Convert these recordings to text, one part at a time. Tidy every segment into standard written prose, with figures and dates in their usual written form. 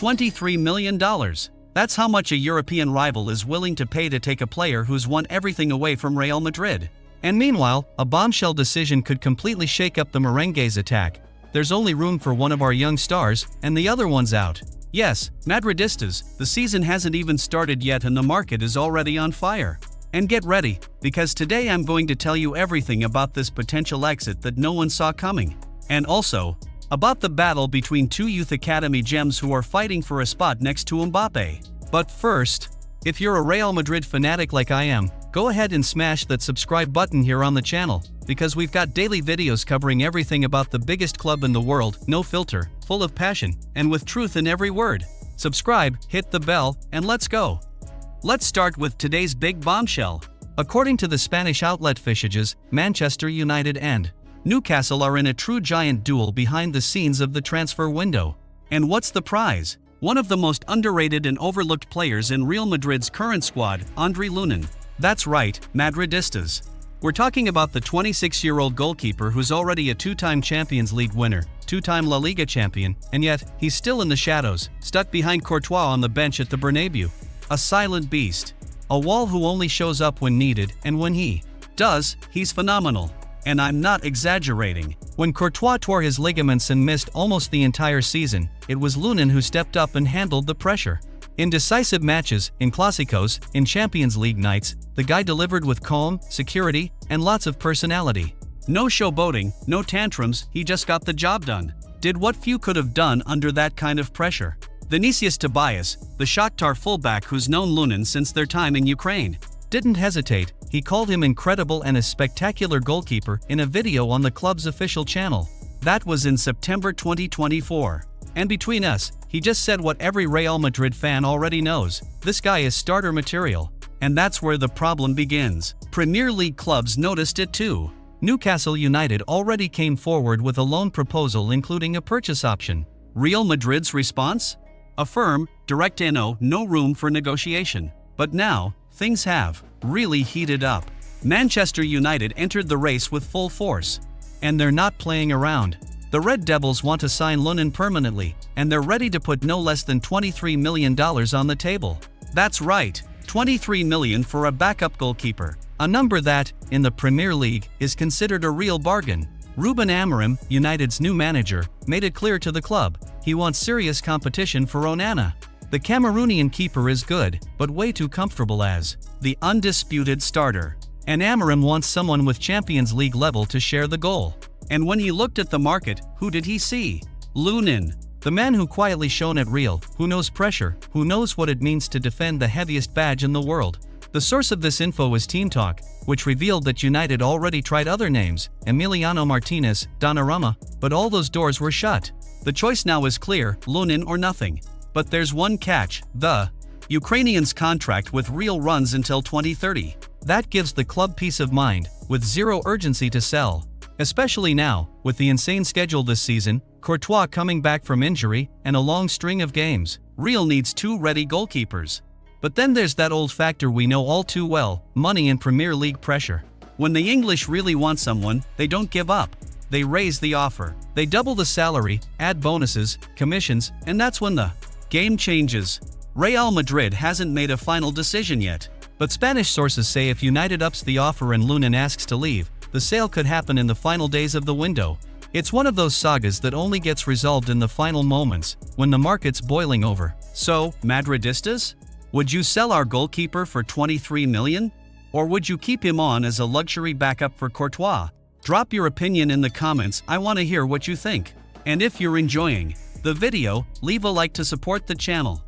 $23 million. That's how much a European rival is willing to pay to take a player who's won everything away from Real Madrid. And meanwhile, a bombshell decision could completely shake up the Merengues attack. There's only room for one of our young stars, and the other one's out. Yes, Madridistas, the season hasn't even started yet and the market is already on fire. And get ready, because today I'm going to tell you everything about this potential exit that no one saw coming. And also, about the battle between two youth academy gems who are fighting for a spot next to Mbappe. But first, if you're a Real Madrid fanatic like I am, go ahead and smash that subscribe button here on the channel, because we've got daily videos covering everything about the biggest club in the world, no filter, full of passion, and with truth in every word. Subscribe, hit the bell, and let's go. Let's start with today's big bombshell. According to the Spanish outlet Fichajes, Manchester United and Newcastle are in a true giant duel behind the scenes of the transfer window. And what's the prize? One of the most underrated and overlooked players in Real Madrid's current squad, Andre Lunin. That's right, Madridistas. We're talking about the 26-year-old goalkeeper who's already a two-time Champions League winner, two-time La Liga champion, and yet he's still in the shadows, stuck behind Courtois on the bench at the Bernabeu. A silent beast. A wall who only shows up when needed, and when he does, he's phenomenal. And I'm not exaggerating. When Courtois tore his ligaments and missed almost the entire season, it was Lunin who stepped up and handled the pressure. In decisive matches, in Clásicos, in Champions League nights, the guy delivered with calm, security, and lots of personality. No showboating, no tantrums, he just got the job done. Did what few could have done under that kind of pressure. Vinicius Tobias, the Shakhtar fullback who's known Lunin since their time in Ukraine, didn't hesitate. He called him incredible and a spectacular goalkeeper in a video on the club's official channel. That was in September 2024. And between us, he just said what every Real Madrid fan already knows. This guy is starter material. And that's where the problem begins. Premier League clubs noticed it too. Newcastle United already came forward with a loan proposal including a purchase option. Real Madrid's response? A firm, direct no room for negotiation. But now, things have really heated up. Manchester United entered the race with full force. And they're not playing around. The Red Devils want to sign Lunin permanently, and they're ready to put no less than $23 million on the table. That's right, $23 million for a backup goalkeeper. A number that, in the Premier League, is considered a real bargain. Ruben Amorim, United's new manager, made it clear to the club he wants serious competition for Onana. The Cameroonian keeper is good, but way too comfortable as the undisputed starter. And Amorim wants someone with Champions League level to share the goal. And when he looked at the market, who did he see? Lunin. The man who quietly shone at Real, who knows pressure, who knows what it means to defend the heaviest badge in the world. The source of this info is Team Talk, which revealed that United already tried other names, Emiliano Martinez, Donnarumma, but all those doors were shut. The choice now is clear, Lunin or nothing. But there's one catch, the Ukrainian's contract with Real runs until 2030. That gives the club peace of mind, with zero urgency to sell. Especially now, with the insane schedule this season, Courtois coming back from injury, and a long string of games. Real needs two ready goalkeepers. But then there's that old factor we know all too well, money and Premier League pressure. When the English really want someone, they don't give up. They raise the offer. They double the salary, add bonuses, commissions, and that's when the game changes. Real Madrid hasn't made a final decision yet. But Spanish sources say if United ups the offer and Lunin asks to leave, the sale could happen in the final days of the window. It's one of those sagas that only gets resolved in the final moments, when the market's boiling over. So, Madridistas? Would you sell our goalkeeper for $23 million? Or would you keep him on as a luxury backup for Courtois? Drop your opinion in the comments, I want to hear what you think. And if you're enjoying the video, leave a like to support the channel.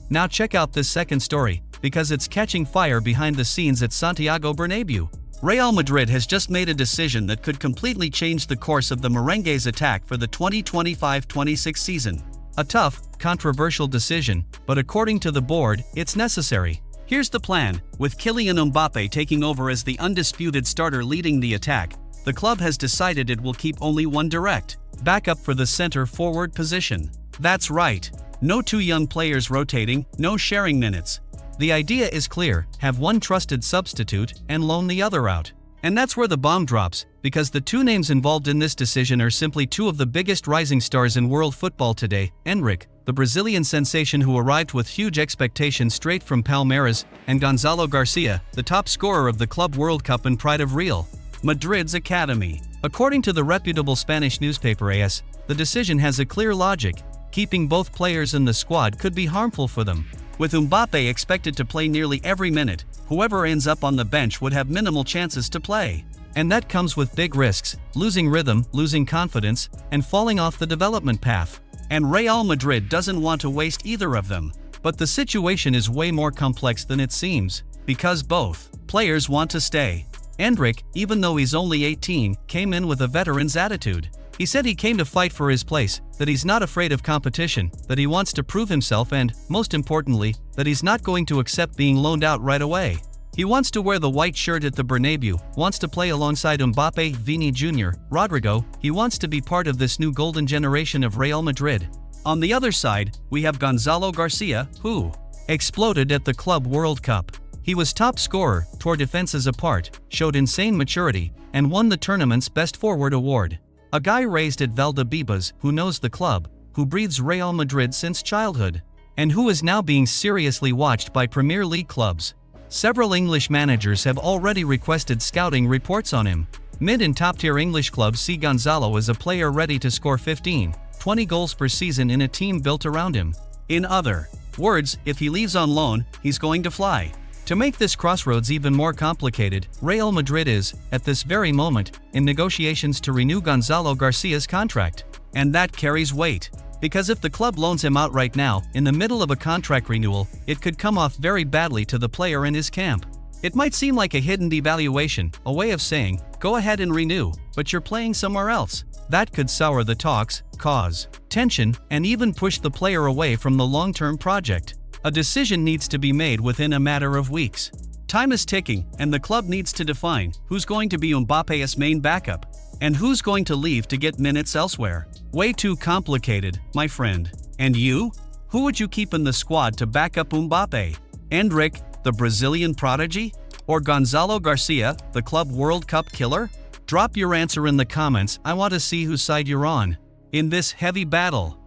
Now check out this second story, because it's catching fire behind the scenes at Santiago Bernabeu. Real Madrid has just made a decision that could completely change the course of the Merengues attack for the 2025-26 season. A tough, controversial decision, but according to the board, it's necessary. Here's the plan. With Kylian Mbappe taking over as the undisputed starter leading the attack, the club has decided it will keep only one direct backup for the center-forward position. That's right. No two young players rotating, no sharing minutes. The idea is clear, have one trusted substitute and loan the other out. And that's where the bomb drops, because the two names involved in this decision are simply two of the biggest rising stars in world football today: Endrick, the Brazilian sensation who arrived with huge expectations straight from Palmeiras, and Gonzalo Garcia, the top scorer of the Club World Cup and pride of Real Madrid's academy. According to the reputable Spanish newspaper AS, the decision has a clear logic. Keeping both players in the squad could be harmful for them. With Mbappe expected to play nearly every minute, whoever ends up on the bench would have minimal chances to play. And that comes with big risks: losing rhythm, losing confidence, and falling off the development path. And Real Madrid doesn't want to waste either of them. But the situation is way more complex than it seems, because both players want to stay. Endrick, even though he's only 18, came in with a veteran's attitude. He said he came to fight for his place, that he's not afraid of competition, that he wants to prove himself, and, most importantly, that he's not going to accept being loaned out right away. He wants to wear the white shirt at the Bernabeu, wants to play alongside Mbappe, Vini Jr., Rodrigo. He wants to be part of this new golden generation of Real Madrid. On the other side, we have Gonzalo Garcia, who exploded at the Club World Cup. He was top scorer, tore defenses apart, showed insane maturity, and won the tournament's Best Forward award. A guy raised at Valdebebas, who knows the club, who breathes Real Madrid since childhood, and who is now being seriously watched by Premier League clubs. Several English managers have already requested scouting reports on him. Mid and top-tier English clubs see Gonzalo as a player ready to score 15, 20 goals per season in a team built around him. In other words, if he leaves on loan, he's going to fly. To make this crossroads even more complicated, Real Madrid is, at this very moment, in negotiations to renew Gonzalo Garcia's contract. And that carries weight. Because if the club loans him out right now, in the middle of a contract renewal, it could come off very badly to the player and his camp. It might seem like a hidden devaluation, a way of saying, go ahead and renew, but you're playing somewhere else. That could sour the talks, cause tension, and even push the player away from the long-term project. A decision needs to be made within a matter of weeks. Time is ticking, and the club needs to define who's going to be Mbappe's main backup, and who's going to leave to get minutes elsewhere. Way too complicated, my friend. And you? Who would you keep in the squad to back up Mbappe? Endrick, the Brazilian prodigy? Or Gonzalo Garcia, the Club World Cup killer? Drop your answer in the comments. I want to see whose side you're on in this heavy battle.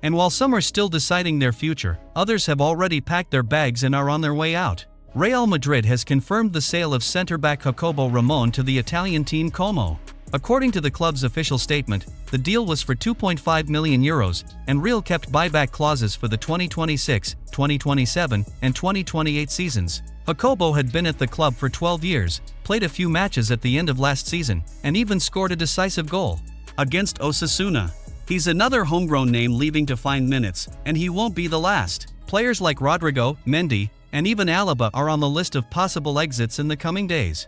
And while some are still deciding their future, others have already packed their bags and are on their way out. Real Madrid has confirmed the sale of centre-back Jacobo Ramon to the Italian team Como. According to the club's official statement, the deal was for €2.5 million, and Real kept buyback clauses for the 2026, 2027, and 2028 seasons. Jacobo had been at the club for 12 years, played a few matches at the end of last season, and even scored a decisive goal against Osasuna. He's another homegrown name leaving to find minutes, and he won't be the last. Players like Rodrigo, Mendy, and even Alaba are on the list of possible exits in the coming days.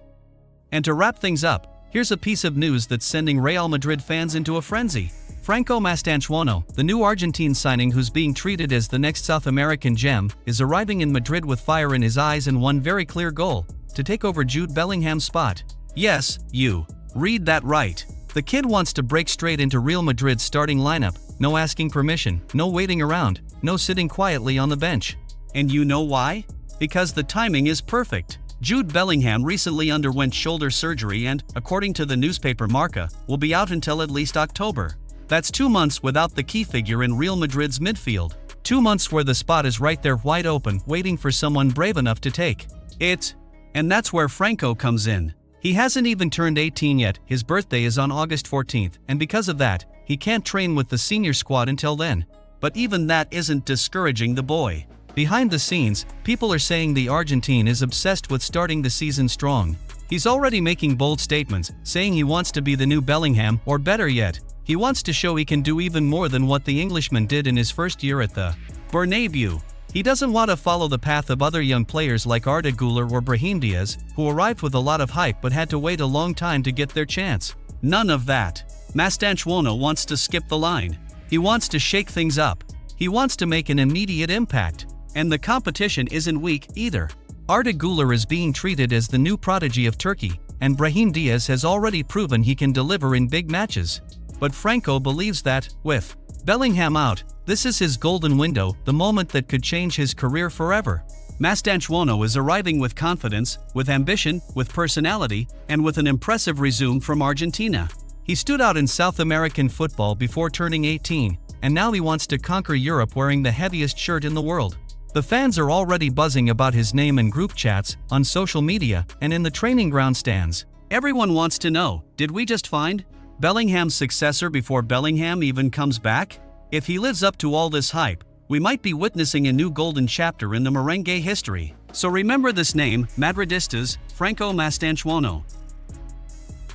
And to wrap things up, here's a piece of news that's sending Real Madrid fans into a frenzy. Franco Mastantuono, the new Argentine signing who's being treated as the next South American gem, is arriving in Madrid with fire in his eyes and one very clear goal: to take over Jude Bellingham's spot. Yes, you read that right. The kid wants to break straight into Real Madrid's starting lineup, no asking permission, no waiting around, no sitting quietly on the bench. And you know why? Because the timing is perfect. Jude Bellingham recently underwent shoulder surgery and, according to the newspaper Marca, will be out until at least October. That's 2 months without the key figure in Real Madrid's midfield. 2 months where the spot is right there wide open, waiting for someone brave enough to take it. And that's where Franco comes in. He hasn't even turned 18 yet, his birthday is on August 14th, and because of that, he can't train with the senior squad until then. But even that isn't discouraging the boy. Behind the scenes, people are saying the Argentine is obsessed with starting the season strong. He's already making bold statements, saying he wants to be the new Bellingham, or better yet, he wants to show he can do even more than what the Englishman did in his first year at the Bernabeu. He doesn't want to follow the path of other young players like Arda Güler or Brahim Diaz, who arrived with a lot of hype but had to wait a long time to get their chance. None of that. Mastantuono wants to skip the line. He wants to shake things up. He wants to make an immediate impact. And the competition isn't weak either. Arda Güler is being treated as the new prodigy of Turkey, and Brahim Diaz has already proven he can deliver in big matches. But Franco believes that, with Bellingham out, this is his golden window, the moment that could change his career forever. Mastantuono is arriving with confidence, with ambition, with personality, and with an impressive resume from Argentina. He stood out in South American football before turning 18, and now he wants to conquer Europe wearing the heaviest shirt in the world. The fans are already buzzing about his name in group chats, on social media, and in the training ground stands. Everyone wants to know, did we just find Bellingham's successor before Bellingham even comes back? If he lives up to all this hype, we might be witnessing a new golden chapter in the merengue history. So remember this name, Madridistas, Franco Mastantuono.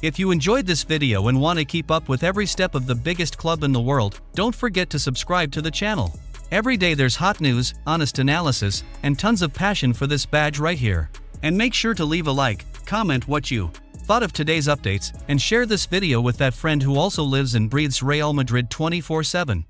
If you enjoyed this video and want to keep up with every step of the biggest club in the world, don't forget to subscribe to the channel. Every day there's hot news, honest analysis, and tons of passion for this badge right here. And make sure to leave a like, comment what you thought of today's updates, and share this video with that friend who also lives and breathes Real Madrid 24/7.